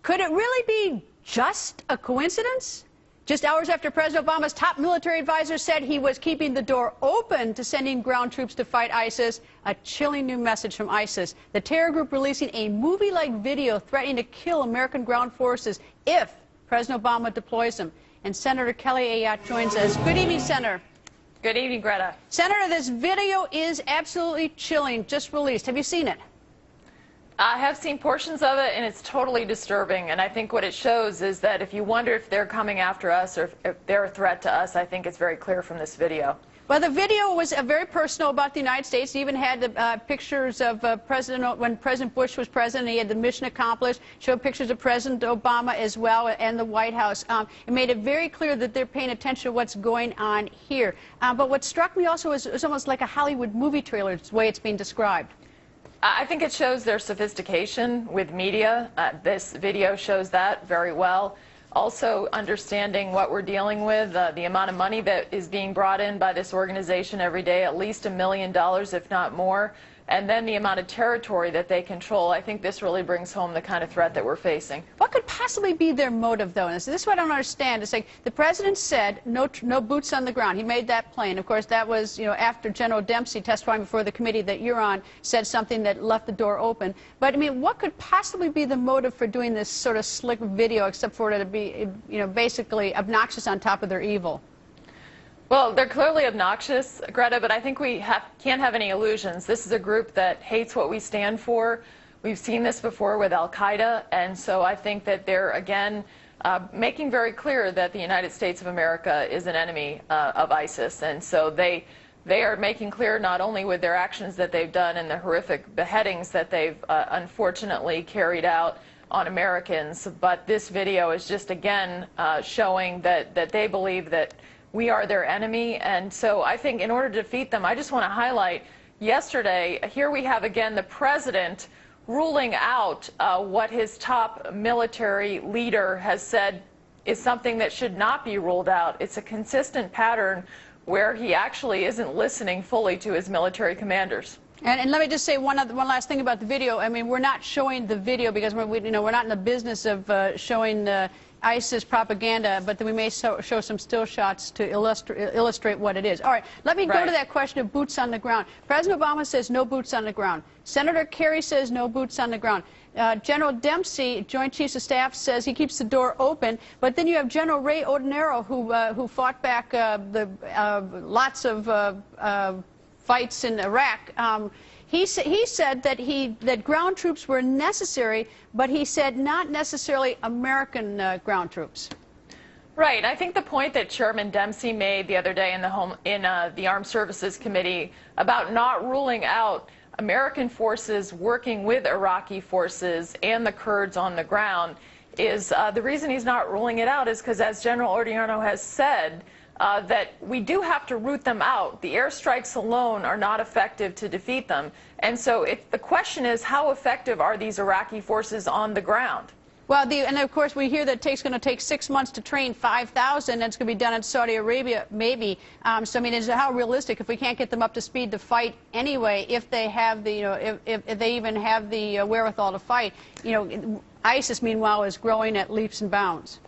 Could it really be just a coincidence? Just hours after President Obama's top military advisor said he was keeping the door open to sending ground troops to fight ISIS, a chilling new message from ISIS. The terror group releasing a movie-like video threatening to kill American ground forces if President Obama deploys them. And Senator Kelly Ayotte joins us. Good evening, Senator. Good evening, Greta. Senator, this video is absolutely chilling, just released. Have you seen it? I have seen portions of it, and it's totally disturbing. And I think what it shows is that if you wonder if they're coming after us or if they're a threat to us, I think it's very clear from this video. Well, the video was very personal about the United States. It even had the pictures of when President Bush was president. He had the mission accomplished, showed pictures of President Obama as well and the White House. It made it very clear that they're paying attention to what's going on here. But what struck me also was it was almost like a Hollywood movie trailer, the way it's being described. I think it shows their sophistication with media. This video shows that very well. Also understanding what we're dealing with, the amount of money that is being brought in by this organization every day, at least $1 million, if not more, and then the amount of territory that they control. I think this really brings home the kind of threat that we're facing. What could possibly be their motive, though? And this is what I don't understand. It's like the president said no boots on the ground. He made that plain. Of course, that was, after General Dempsey testifying before the committee that you're on said something that left the door open. But, I mean, what could possibly be the motive for doing this sort of slick video, except for it to be, basically obnoxious on top of their evil? Well, they're clearly obnoxious, Greta, but I think we can't have any illusions. This is a group that hates what we stand for. We've seen this before with al-Qaeda, and so I think that they're, again, making very clear that the United States of America is an enemy of ISIS. And so they are making clear not only with their actions that they've done and the horrific beheadings that they've unfortunately carried out on Americans, but this video is just, again, showing that they believe that we are their enemy. And so I think in order to defeat them, I just want to highlight yesterday, here we have again the president ruling out what his top military leader has said is something that should not be ruled out. It's a consistent pattern where he actually isn't listening fully to his military commanders. And let me just say one last thing about the video. I mean, we're not showing the video because we're not in the business of showing ISIS propaganda, but then we may show some still shots to illustrate what it is. All right, let me go to that question of boots on the ground. President Obama says no boots on the ground. Senator Kerry says no boots on the ground. General Dempsey, Joint Chiefs of Staff, says he keeps the door open. But then you have General Ray Odinero, who fought back lots of fights in Iraq. He said that ground troops were necessary, but he said not necessarily American ground troops. Right. I think the point that Chairman Dempsey made the other day in the Armed Services Committee about not ruling out American forces working with Iraqi forces and the Kurds on the ground is the reason he's not ruling it out is because, as General Odinero has said, that we do have to root them out. The airstrikes alone are not effective to defeat them. And so the question is, how effective are these Iraqi forces on the ground? Well, and of course, we hear that it's going to take 6 months to train 5,000, and it's going to be done in Saudi Arabia, maybe. So, I mean, how realistic, if we can't get them up to speed to fight anyway, if they have the, if they even have the wherewithal to fight, ISIS, meanwhile, is growing at leaps and bounds.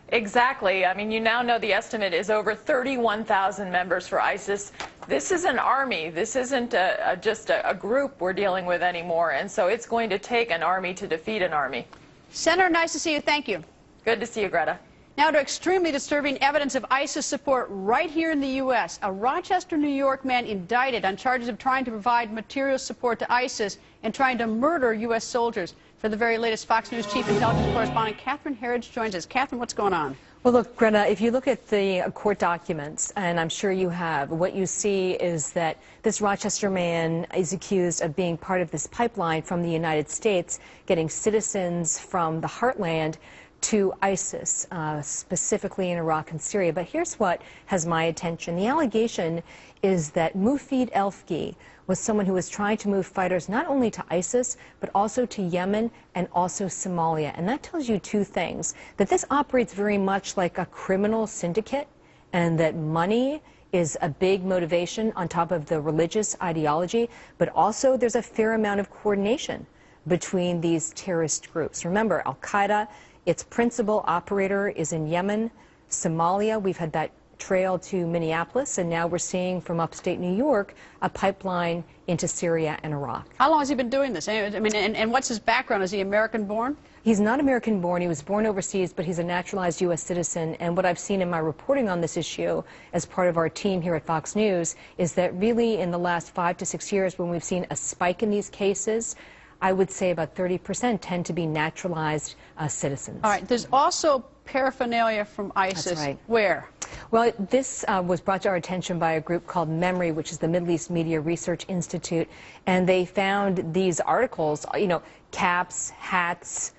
Exactly. I mean, you now know the estimate is over 31,000 members for ISIS. This is an army. This isn't just a group we're dealing with anymore. And so it's going to take an army to defeat an army. Senator, nice to see you. Thank you. Good to see you, Greta. Now to extremely disturbing evidence of ISIS support right here in the U.S. A Rochester, New York man indicted on charges of trying to provide material support to ISIS and trying to murder U.S. soldiers. For the very latest, Fox News Chief Intelligence Correspondent Catherine Herridge joins us. Catherine, what's going on? Well, look, Greta, if you look at the court documents, and I'm sure you have, what you see is that this Rochester man is accused of being part of this pipeline from the United States, getting citizens from the heartland to ISIS, specifically in Iraq and Syria. But here's what has my attention. The allegation is that Mufid Elfgi was someone who was trying to move fighters not only to ISIS, but also to Yemen and also Somalia. And that tells you two things, that this operates very much like a criminal syndicate, and that money is a big motivation on top of the religious ideology, but also there's a fair amount of coordination between these terrorist groups. Remember, Al-Qaeda, its principal operator is in Yemen, Somalia. We've had that trail to Minneapolis, and now we're seeing from upstate New York a pipeline into Syria and Iraq. How long has he been doing this? I mean, and what's his background? Is he American-born? He's not American-born. He was born overseas, but he's a naturalized U.S. citizen. And what I've seen in my reporting on this issue as part of our team here at Fox News is that really in the last 5 to 6 years, when we've seen a spike in these cases, I would say about 30% tend to be naturalized citizens. All right. There's also paraphernalia from ISIS. That's right. Where? Well, this was brought to our attention by a group called MEMRI, which is the Middle East Media Research Institute, and they found these articles, you know, caps, hats,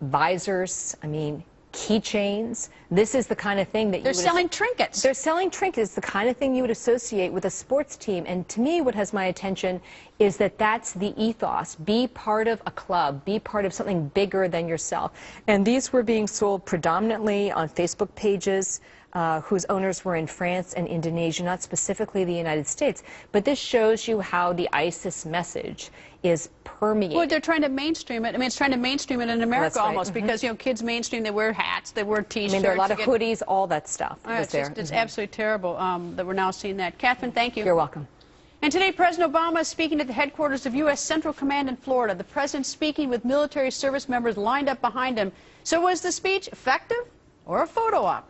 visors, I mean, keychains. This is the kind of thing that they're selling trinkets. They're selling trinkets, the kind of thing you would associate with a sports team. And to me, what has my attention is that that's the ethos. Be part of a club. Be part of something bigger than yourself. And these were being sold predominantly on Facebook pages whose owners were in France and Indonesia, not specifically the United States. But this shows you how the ISIS message is permeating. Well, they're trying to mainstream it. I mean, it's trying to mainstream it in America. That's right. Almost, because, you know, kids mainstream, they wear hats, they wear T-shirts. I mean, there are a lot of hoodies, all that stuff was there. It's absolutely terrible that we're now seeing that. Catherine, thank you. You're welcome. And today, President Obama is speaking at the headquarters of U.S. Central Command in Florida. The president speaking with military service members lined up behind him. So was the speech effective or a photo op?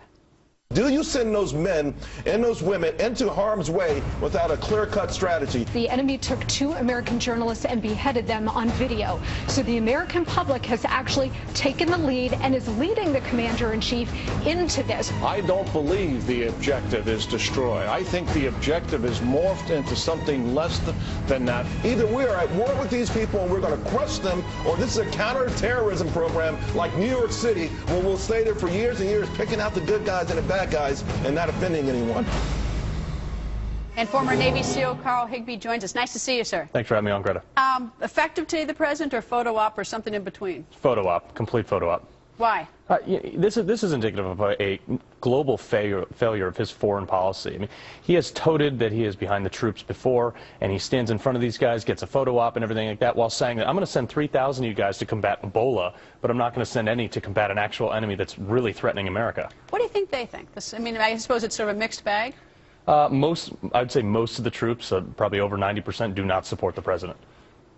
Do you send those men and those women into harm's way without a clear-cut strategy? The enemy took 2 American journalists and beheaded them on video. So the American public has actually taken the lead and is leading the commander-in-chief into this. I don't believe the objective is destroy. I think the objective is morphed into something less than that. Either we are at war with these people and we're going to crush them, or this is a counterterrorism program like New York City, where we'll stay there for years and years picking out the good guys and the bad guys and not offending anyone. And former Navy SEAL Carl Higbee joins us. Nice to see you, sir. Thanks for having me on, Greta. Effective today, the president, or photo op, or something in between? Photo op, complete photo op. Why? This is indicative of a global failure of his foreign policy. I mean, he has touted that he is behind the troops before, and he stands in front of these guys, gets a photo op and everything like that, while saying that I'm going to send 3,000 of you guys to combat Ebola, but I'm not going to send any to combat an actual enemy that's really threatening America. What do you think they think? I mean, I suppose it's sort of a mixed bag. I'd say most of the troops, probably over 90%, do not support the president.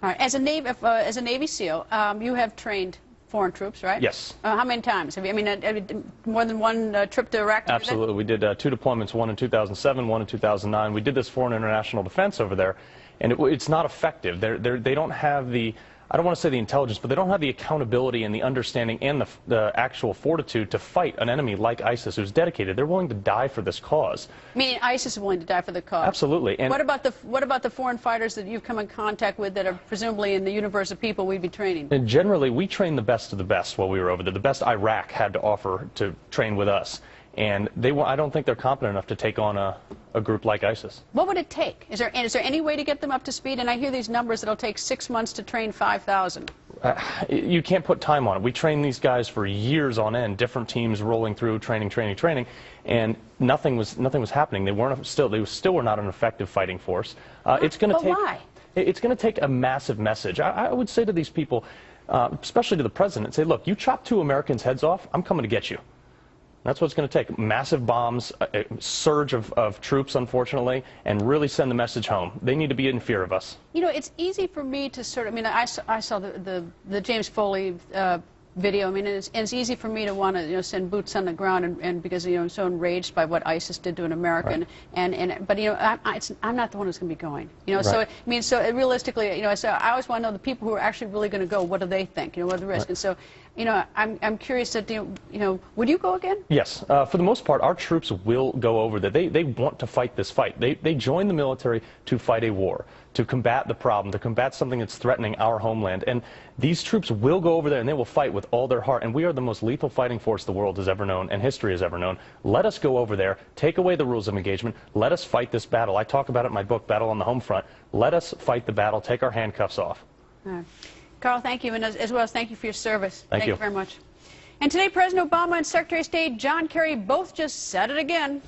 All right. As a Navy SEAL, you have trained foreign troops, right? Yes. How many times? Have you, more than one trip to Iraq? Absolutely. We did 2 deployments, one in 2007, one in 2009. We did this for an international defense over there, and it's not effective. They don't have the, I don't want to say the intelligence, but they don't have the accountability and the understanding and the actual fortitude to fight an enemy like ISIS who's dedicated. They're willing to die for this cause. Meaning ISIS is willing to die for the cause? Absolutely. And what about the foreign fighters that you've come in contact with that are presumably in the universe of people we'd be training? And generally, we trained the best of the best while we were over there. The best Iraq had to offer to train with us. And I don't think they're competent enough to take on a group like ISIS. What would it take? Is there any way to get them up to speed? And I hear these numbers that it'll take 6 months to train 5,000. You can't put time on it. We trained these guys for years on end, different teams rolling through, training, and nothing was happening. They still were not an effective fighting force. It's going to take. Why? It's going to take a massive message. I would say to these people, especially to the president, say, look, you chop 2 Americans' heads off, I'm coming to get you. That's what it's going to take. Massive bombs, a surge of troops, unfortunately, and really send the message home. They need to be in fear of us. You know, it's easy for me to sort of, I mean, I saw the James Foley video. I mean, it's easy for me to want to, send boots on the ground, and because, I'm so enraged by what ISIS did to an American. Right. But, I'm not the one who's going to be going. Right. So, I mean, so realistically, so I always want to know the people who are actually really going to go, what do they think? What are the risks? Right. And so, I'm curious that, would you go again? Yes. For the most part, our troops will go over there. They want to fight this fight. They join the military to fight a war, to combat the problem, to combat something that's threatening our homeland. And these troops will go over there and they will fight with all their heart. And we are the most lethal fighting force the world has ever known and history has ever known. Let us go over there, take away the rules of engagement, let us fight this battle. I talk about it in my book, Battle on the Home Front. Let us fight the battle, take our handcuffs off. All right. Carl, thank you, and as well as thank you for your service. Thank you very much. And today, President Obama and Secretary of State John Kerry both just said it again.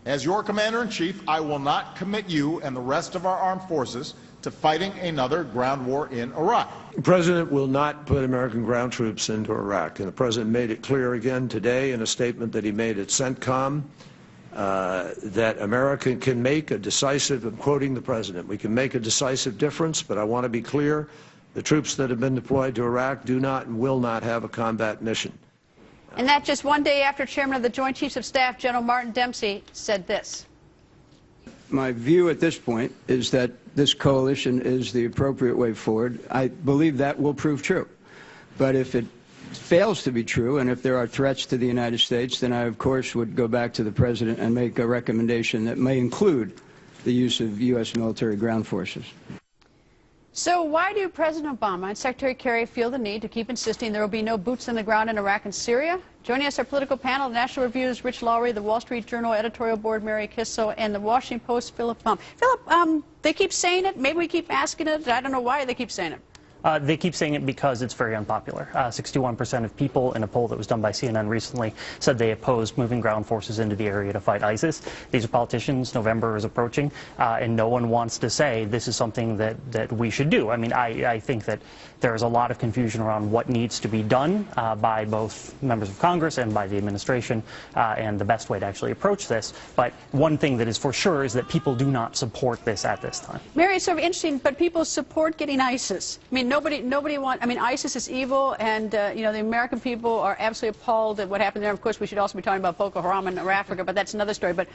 As your commander-in-chief, I will not commit you and the rest of our armed forces to fighting another ground war in Iraq. The President will not put American ground troops into Iraq, and the President made it clear again today in a statement that he made at Centcom that America can make a decisive, I'm quoting the President, we can make a decisive difference, but I want to be clear, the troops that have been deployed to Iraq do not and will not have a combat mission. And that just one day after Chairman of the Joint Chiefs of Staff, General Martin Dempsey, said this. My view at this point is that this coalition is the appropriate way forward. I believe that will prove true. But if it fails to be true, and if there are threats to the United States, then I, of course, would go back to the President and make a recommendation that may include the use of U.S. military ground forces. So why do President Obama and Secretary Kerry feel the need to keep insisting there will be no boots on the ground in Iraq and Syria? Joining us, our political panel, the National Review's Rich Lowry, the Wall Street Journal editorial board, Mary Kisso, and the Washington Post, Philip Plum. Philip, they keep saying it. Maybe we keep asking it. I don't know why they keep saying it. They keep saying it because it's very unpopular. 61% of people in a poll that was done by CNN recently said they opposed moving ground forces into the area to fight ISIS. These are politicians. November is approaching, and no one wants to say this is something that we should do. I mean, I think that there is a lot of confusion around what needs to be done by both members of Congress and by the administration, and the best way to actually approach this. But one thing that is for sure is that people do not support this at this time. Mary, it's sort of interesting, but people support getting ISIS. I mean, nobody wants. I mean, ISIS is evil, and you know, the American people are absolutely appalled at what happened there. Of course, we should also be talking about Boko Haram in Africa, but that's another story. But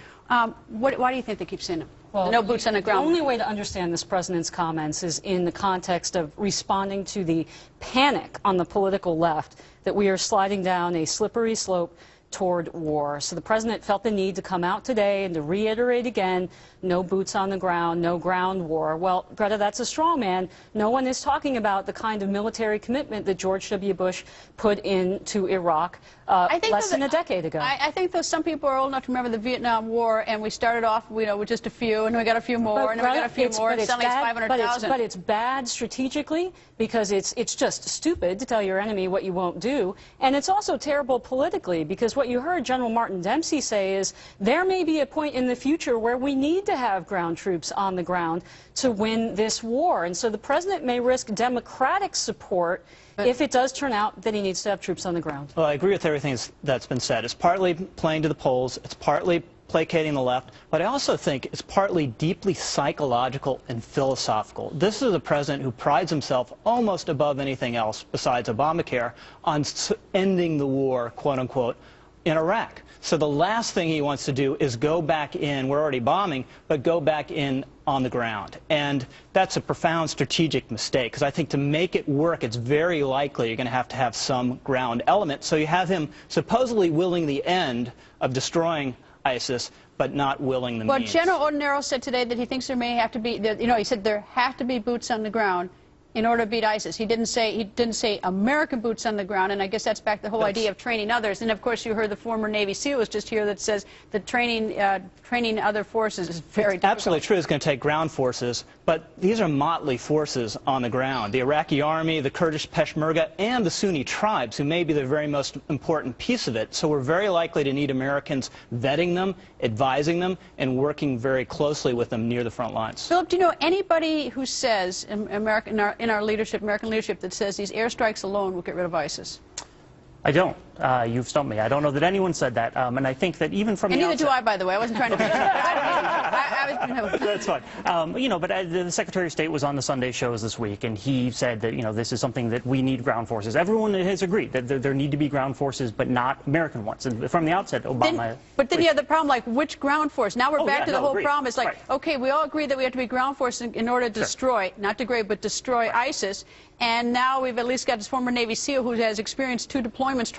why do you think they keep saying it? Well, no boots on the ground. The only way to understand this president's comments is in the context of responding to the panic on the political left that we are sliding down a slippery slope toward war. So the president felt the need to come out today and to reiterate again, no boots on the ground, no ground war. Well, Greta, that's a straw man. No one is talking about the kind of military commitment that George W. Bush put into Iraq less than a decade ago. I think though some people are old enough to remember the Vietnam War, and we started off, you know, with just a few, and we got a few more, and then we got a few more, and suddenly it's 500,000. But it's bad strategically because it's just stupid to tell your enemy what you won't do, and it's also terrible politically because what you heard General Martin Dempsey say is there may be a point in the future where we need to have ground troops on the ground to win this war, and so the president may risk Democratic support if it does turn out that he needs to have troops on the ground. Well, I agree with everything that's been said. It's partly playing to the polls. It's partly placating the left. But I also think it's partly deeply psychological and philosophical. This is a president who prides himself almost above anything else besides Obamacare on ending the war, quote unquote, in Iraq. So the last thing he wants to do is go back in, we're already bombing, but go back in on the ground. And that's a profound strategic mistake, because I think to make it work, it's very likely you're going to have some ground element. So you have him supposedly willing the end of destroying ISIS, but not willing the means. But General Ordinero said today that he thinks there may have to be, you know, he said there have to be boots on the ground in order to beat ISIS. He didn't say American boots on the ground, and I guess that's back to the whole idea of training others. And of course, you heard the former Navy SEAL was just here that says that training other forces is very difficult. Absolutely true. It's going to take ground forces, but these are motley forces on the ground. The Iraqi army, the Kurdish Peshmerga, and the Sunni tribes, who may be the very most important piece of it. So we're very likely to need Americans vetting them, advising them, and working very closely with them near the front lines. Philip, do you know anybody who says in our leadership, American leadership, that says these airstrikes alone will get rid of ISIS? I don't. You've stumped me. I don't know that anyone said that, and I think that even from the outset... And neither do I, by the way. I wasn't trying to... That's fine. You know, but the Secretary of State was on the Sunday shows this week, and he said that, you know, this is something that we need ground forces. Everyone has agreed that there need to be ground forces, but not American ones. And from the outset, Obama... But then you have the problem, like, which ground force? Now we're back to the whole problem. It's like, right. Okay, we all agree that we have to be ground forces in order to destroy, not degrade, but destroy ISIS. And now we've at least got this former Navy SEAL who has experienced 2 deployments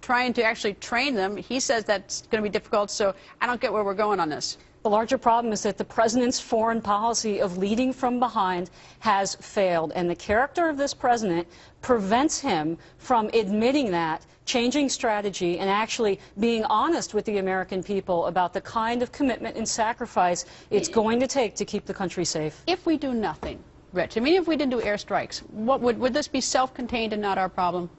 trying to actually train them. He says that's going to be difficult, so I don't get where we're going on this. The larger problem is that the president's foreign policy of leading from behind has failed, and the character of this president prevents him from admitting that, changing strategy, and actually being honest with the American people about the kind of commitment and sacrifice it's going to take to keep the country safe. If we do nothing, Rich, I mean, if we didn't do airstrikes, what would this be self-contained and not our problem?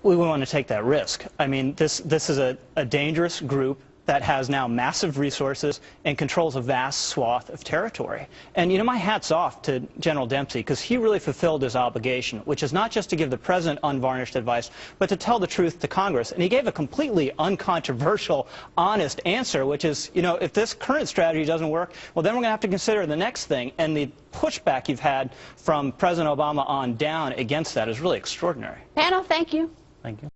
We want to take that risk. I mean, this is a dangerous group. that has now massive resources and controls a vast swath of territory. And, you know, my hat's off to General Dempsey, because he really fulfilled his obligation, which is not just to give the president unvarnished advice, but to tell the truth to Congress. And he gave a completely uncontroversial, honest answer, which is, you know, if this current strategy doesn't work, well, then we're going to have to consider the next thing. And the pushback you've had from President Obama on down against that is really extraordinary. Panel, thank you. Thank you.